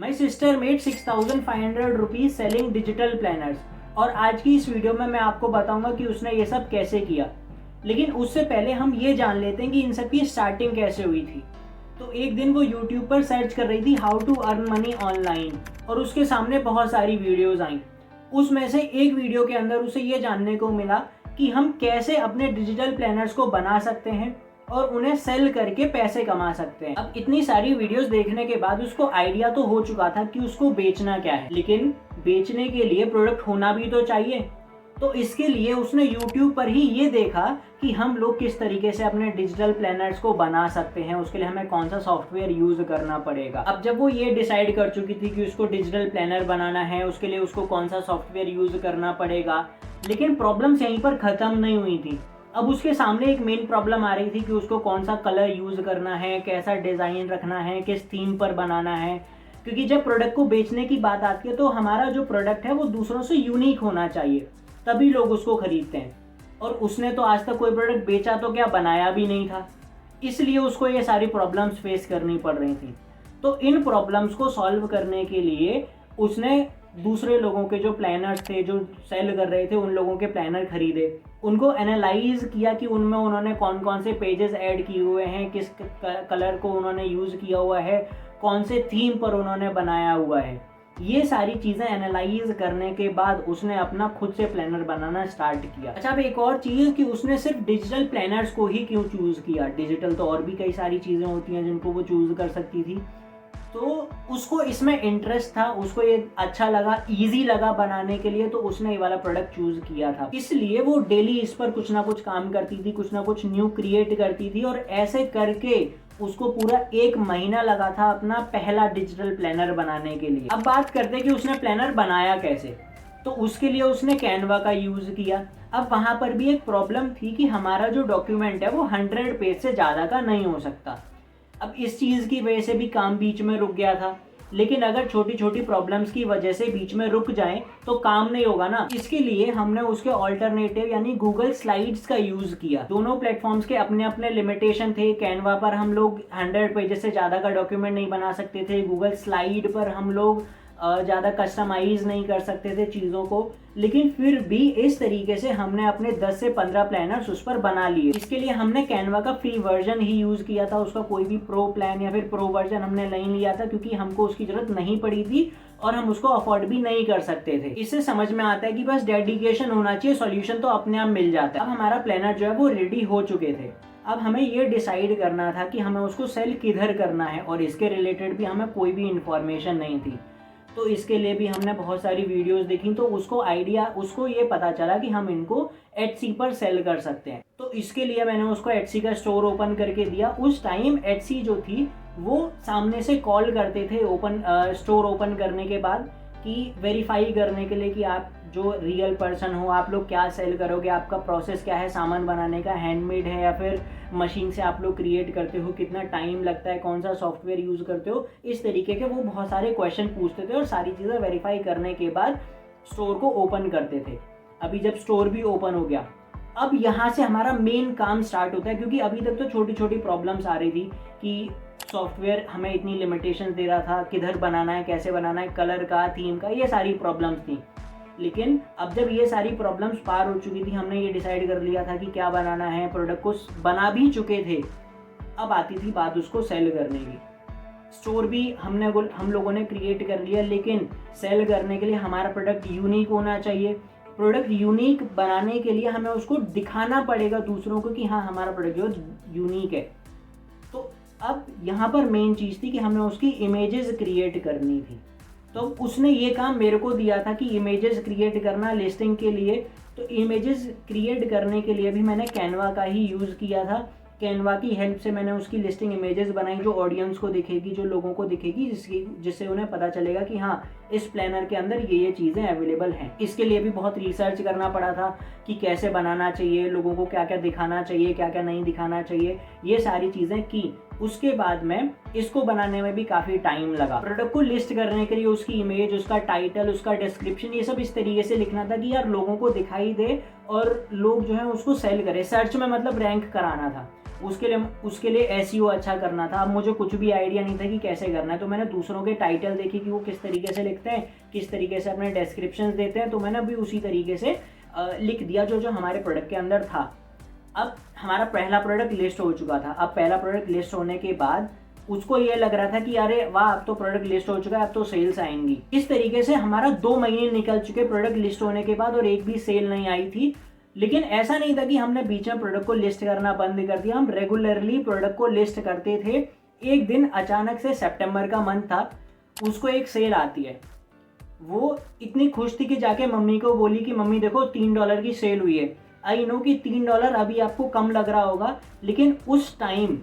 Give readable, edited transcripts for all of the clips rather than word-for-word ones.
My sister made 6,500 rupees selling digital planners. और आज की इस वीडियो में मैं आपको बताऊंगा कि उसने ये सब कैसे किया। लेकिन उससे पहले हम ये जान लेते हैं कि इन सब की स्टार्टिंग कैसे हुई थी। तो एक दिन वो यूट्यूब पर सर्च कर रही थी how to earn money online, और उसके सामने बहुत सारी वीडियोज आई। उसमें से एक वीडियो के अंदर उसे ये जानने को मिला कि हम कैसे अपने डिजिटल प्लानर्स को बना सकते हैं और उन्हें सेल करके पैसे कमा सकते हैं। अब इतनी सारी वीडियोस देखने के बाद उसको आइडिया तो हो चुका था कि उसको बेचना क्या है, लेकिन बेचने के लिए प्रोडक्ट होना भी तो चाहिए। तो इसके लिए उसने YouTube पर ही ये देखा कि हम लोग किस तरीके से अपने डिजिटल प्लानर्स को बना सकते हैं, उसके लिए हमें कौन सा सॉफ्टवेयर यूज करना पड़ेगा। अब जब वो ये डिसाइड कर चुकी थी कि उसको डिजिटल प्लानर बनाना है, उसके लिए उसको कौन सा सॉफ्टवेयर यूज करना पड़ेगा, लेकिन प्रॉब्लम्स यहीं पर खत्म नहीं हुई थी। अब उसके सामने एक मेन प्रॉब्लम आ रही थी कि उसको कौन सा कलर यूज करना है, कैसा डिजाइन रखना है, किस थीम पर बनाना है। क्योंकि जब प्रोडक्ट को बेचने की बात आती है तो हमारा जो प्रोडक्ट है वो दूसरों से यूनिक होना चाहिए, तभी लोग उसको खरीदते हैं। और उसने तो आज तक कोई प्रोडक्ट बेचा तो क्या, बनाया भी नहीं था, इसलिए उसको ये सारी प्रॉब्लम्स फेस करनी पड़ रही थी। तो इन प्रॉब्लम्स को सॉल्व करने के लिए उसने दूसरे लोगों के जो प्लानर्स थे, जो सेल कर रहे थे, उन लोगों के प्लानर खरीदे, उनको एनालाइज किया कि उनमें उन्होंने कौन कौन से पेजेस ऐड किए हुए हैं, किस कलर को उन्होंने यूज़ किया हुआ है, कौन से थीम पर उन्होंने बनाया हुआ है। ये सारी चीज़ें एनालाइज करने के बाद उसने अपना खुद से प्लानर बनाना स्टार्ट किया। अच्छा, अब एक और चीज़ कि उसने सिर्फ डिजिटल प्लानर्स को ही क्यों चूज़ किया, डिजिटल तो और भी कई सारी चीज़ें होती हैं जिनको वो चूज़ कर सकती थी। तो उसको इसमें इंटरेस्ट था, उसको ये अच्छा लगा, इजी लगा बनाने के लिए, तो उसने ये वाला प्रोडक्ट चूज किया था। इसलिए वो डेली इस पर कुछ ना कुछ काम करती थी, कुछ ना कुछ न्यू क्रिएट करती थी, और ऐसे करके उसको पूरा 1 महीना लगा था अपना पहला डिजिटल प्लानर बनाने के लिए। अब बात करते हैं कि उसने प्लानर बनाया कैसे। तो उसके लिए उसने कैनवा का यूज किया। अब वहां पर भी एक प्रॉब्लम थी कि हमारा जो डॉक्यूमेंट है वो 100 पेज से ज्यादा का नहीं हो सकता। अब इस चीज़ की वजह से भी काम बीच में रुक गया था। लेकिन अगर छोटी छोटी प्रॉब्लम्स की वजह से बीच में रुक जाएं तो काम नहीं होगा ना। इसके लिए हमने उसके ऑल्टरनेटिव यानी गूगल स्लाइड्स का यूज़ किया। दोनों प्लेटफॉर्म्स के अपने अपने लिमिटेशन थे। कैनवा पर हम लोग 100 पेजेस से ज़्यादा का डॉक्यूमेंट नहीं बना सकते थे। गूगल स्लाइड पर हम लोग ज़्यादा कस्टमाइज नहीं कर सकते थे चीज़ों को। लेकिन फिर भी इस तरीके से हमने अपने 10 से 15 प्लानर्स उस पर बना लिए। इसके लिए हमने कैनवा का फ्री वर्जन ही यूज़ किया था, उसका कोई भी प्रो प्लान या फिर प्रो वर्जन हमने नहीं लिया था, क्योंकि हमको उसकी ज़रूरत नहीं पड़ी थी और हम उसको अफोर्ड भी नहीं कर सकते थे। इससे समझ में आता है कि बस डेडिकेशन होना चाहिए, सॉल्यूशन तो अपने आप मिल जाता है। अब हमारा प्लानर जो है वो रेडी हो चुके थे। अब हमें ये डिसाइड करना था कि हमें उसको सेल किधर करना है, और इसके रिलेटेड भी हमें कोई भी इंफॉर्मेशन नहीं थी। तो इसके लिए भी हमने बहुत सारी वीडियोस देखी, तो उसको ये पता चला कि हम इनको एटसी पर सेल कर सकते हैं। तो इसके लिए मैंने उसको एटसी का स्टोर ओपन करके दिया। उस टाइम एटसी जो थी वो सामने से कॉल करते थे स्टोर ओपन करने के बाद, कि वेरीफाई करने के लिए कि आप जो रियल पर्सन हो, आप लोग क्या सेल करोगे, आपका प्रोसेस क्या है सामान बनाने का, हैंडमेड है या फिर मशीन से आप लोग क्रिएट करते हो, कितना टाइम लगता है, कौन सा सॉफ्टवेयर यूज़ करते हो, इस तरीके के वो बहुत सारे क्वेश्चन पूछते थे। और सारी चीज़ें वेरीफाई करने के बाद स्टोर को ओपन करते थे। अभी जब स्टोर भी ओपन हो गया, अब यहाँ से हमारा मेन काम स्टार्ट होता है, क्योंकि अभी तक तो छोटी छोटी प्रॉब्लम्स आ रही थी कि सॉफ्टवेयर हमें इतनी लिमिटेशन दे रहा था, किधर बनाना है, कैसे बनाना है, कलर का, थीम का, ये सारी प्रॉब्लम्स थी। लेकिन अब जब ये सारी प्रॉब्लम्स पार हो चुकी थी, हमने ये डिसाइड कर लिया था कि क्या बनाना है, प्रोडक्ट को बना भी चुके थे, अब आती थी बात उसको सेल करने की। स्टोर भी हम लोगों ने क्रिएट कर लिया, लेकिन सेल करने के लिए हमारा प्रोडक्ट यूनिक होना चाहिए। प्रोडक्ट यूनिक बनाने के लिए हमें उसको दिखाना पड़ेगा दूसरों को कि हाँ, हमारा प्रोडक्ट जो यूनिक है। तो अब यहाँ पर मेन चीज़ थी कि हमें उसकी इमेजेस क्रिएट करनी थी। तो उसने ये काम मेरे को दिया था कि इमेजेस क्रिएट करना लिस्टिंग के लिए। तो इमेजेस क्रिएट करने के लिए भी मैंने कैनवा का ही यूज़ किया था। कैनवा की हेल्प से मैंने उसकी लिस्टिंग इमेजेस बनाई जो ऑडियंस को दिखेगी, जो लोगों को दिखेगी, जिससे उन्हें पता चलेगा कि हाँ, इस प्लानर के अंदर ये चीज़ें अवेलेबल हैं। इसके लिए भी बहुत रिसर्च करना पड़ा था कि कैसे बनाना चाहिए, लोगों को क्या क्या दिखाना चाहिए, क्या क्या नहीं दिखाना चाहिए, ये सारी चीज़ें की। उसके बाद में इसको बनाने में भी काफ़ी टाइम लगा। प्रोडक्ट को लिस्ट करने के लिए उसकी इमेज, उसका टाइटल, उसका डिस्क्रिप्शन, ये सब इस तरीके से लिखना था कि यार लोगों को दिखाई दे और लोग जो है उसको सेल करें, सर्च में मतलब रैंक कराना था। उसके लिए एसईओ अच्छा करना था। अब मुझे कुछ भी आइडिया नहीं था कि कैसे करना है, तो मैंने दूसरों के टाइटल देखे कि वो किस तरीके से लिखते हैं, किस तरीके से अपने डिस्क्रिप्शन देते हैं, तो मैंने भी उसी तरीके से लिख दिया जो जो हमारे प्रोडक्ट के अंदर था। अब हमारा पहला प्रोडक्ट लिस्ट हो चुका था। अब पहला प्रोडक्ट लिस्ट होने के बाद उसको ये लग रहा था कि अरे वाह, अब तो प्रोडक्ट लिस्ट हो चुका है, अब तो सेल्स आएंगी। इस तरीके से हमारा 2 महीने निकल चुके प्रोडक्ट लिस्ट होने के बाद और एक भी सेल नहीं आई थी। लेकिन ऐसा नहीं था कि हमने बीच में प्रोडक्ट को लिस्ट करना बंद कर दिया, हम रेगुलरली प्रोडक्ट को लिस्ट करते थे। एक दिन अचानक से, सितंबर का मंथ था, उसको एक सेल आती है। वो इतनी खुश थी कि जाके मम्मी को बोली कि मम्मी देखो $3 की सेल हुई है। आई नो कि $3 अभी आपको कम लग रहा होगा, लेकिन उस टाइम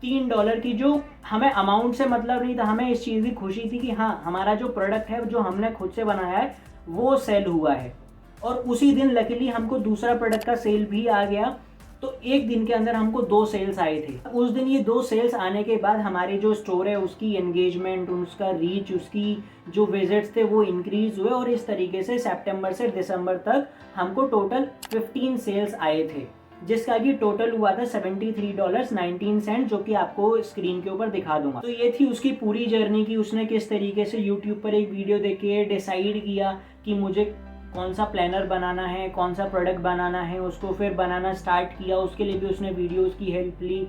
$3 की जो हमें अमाउंट से मतलब नहीं था, हमें इस चीज़ की खुशी थी कि हाँ, हमारा जो प्रोडक्ट है जो हमने खुद से बनाया है वो सेल हुआ है। और उसी दिन लकीली हमको दूसरा प्रोडक्ट का सेल भी आ गया। तो एक दिन के अंदर हमको 2 सेल्स आए थे। उस दिन ये 2 सेल्स आने के बाद हमारी जो स्टोर है उसकी एंगेजमेंट, उसका रीच, उसकी जो विजिट्स थे वो इंक्रीज हुए और इस तरीके से सितंबर से दिसंबर तक हमको टोटल 15 सेल्स आए थे, जिसका कि टोटल हुआ था $73.19, जो कि आपको स्क्रीन के ऊपर दिखा दूंगा। तो ये थी उसकी पूरी जर्नी की उसने किस तरीके से यूट्यूब पर एक वीडियो देख के डिसाइड किया कि मुझे कौन सा प्लानर बनाना है, कौन सा प्रोडक्ट बनाना है, उसको फिर बनाना स्टार्ट किया। उसके लिए भी उसने वीडियोस की हेल्प ली,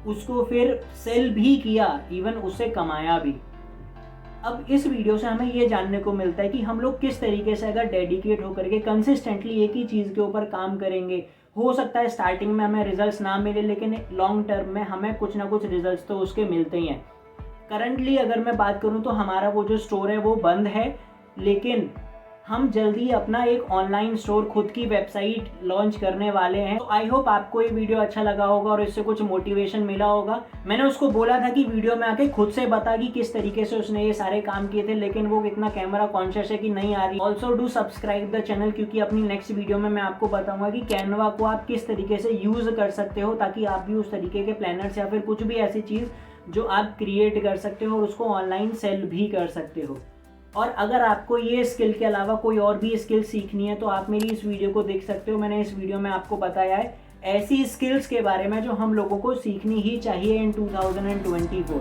उसको फिर सेल भी किया, इवन उससे कमाया भी। अब इस वीडियो से हमें ये जानने को मिलता है कि हम लोग किस तरीके से अगर डेडिकेट होकर के कंसिस्टेंटली एक ही चीज़ के ऊपर काम करेंगे, हो सकता है स्टार्टिंग में हमें रिजल्ट्स ना मिले, लेकिन लॉन्ग टर्म में हमें कुछ ना कुछ रिजल्ट्स तो उसके मिलते ही हैं। करंटली अगर मैं बात करूँ तो हमारा वो जो स्टोर है वो बंद है, लेकिन हम जल्दी अपना एक ऑनलाइन स्टोर, खुद की वेबसाइट लॉन्च करने वाले हैं। तो आई होप आपको ये वीडियो अच्छा लगा होगा और इससे कुछ मोटिवेशन मिला होगा। मैंने उसको बोला था कि वीडियो में आके खुद से बता कि किस तरीके से उसने ये सारे काम किए थे, लेकिन वो इतना कैमरा कॉन्शियस है कि नहीं आ रही। Also do subscribe the channel, क्योंकि अपनी नेक्स्ट वीडियो में मैं आपको बताऊंगा कि कैनवा को आप किस तरीके से यूज़ कर सकते हो, ताकि आप भी उस तरीके के प्लानर्स या फिर कुछ भी ऐसी चीज़ जो आप क्रिएट कर सकते हो और उसको ऑनलाइन सेल भी कर सकते हो। और अगर आपको ये स्किल के अलावा कोई और भी स्किल सीखनी है तो आप मेरी इस वीडियो को देख सकते हो। मैंने इस वीडियो में आपको बताया है ऐसी स्किल्स के बारे में जो हम लोगों को सीखनी ही चाहिए इन 2024।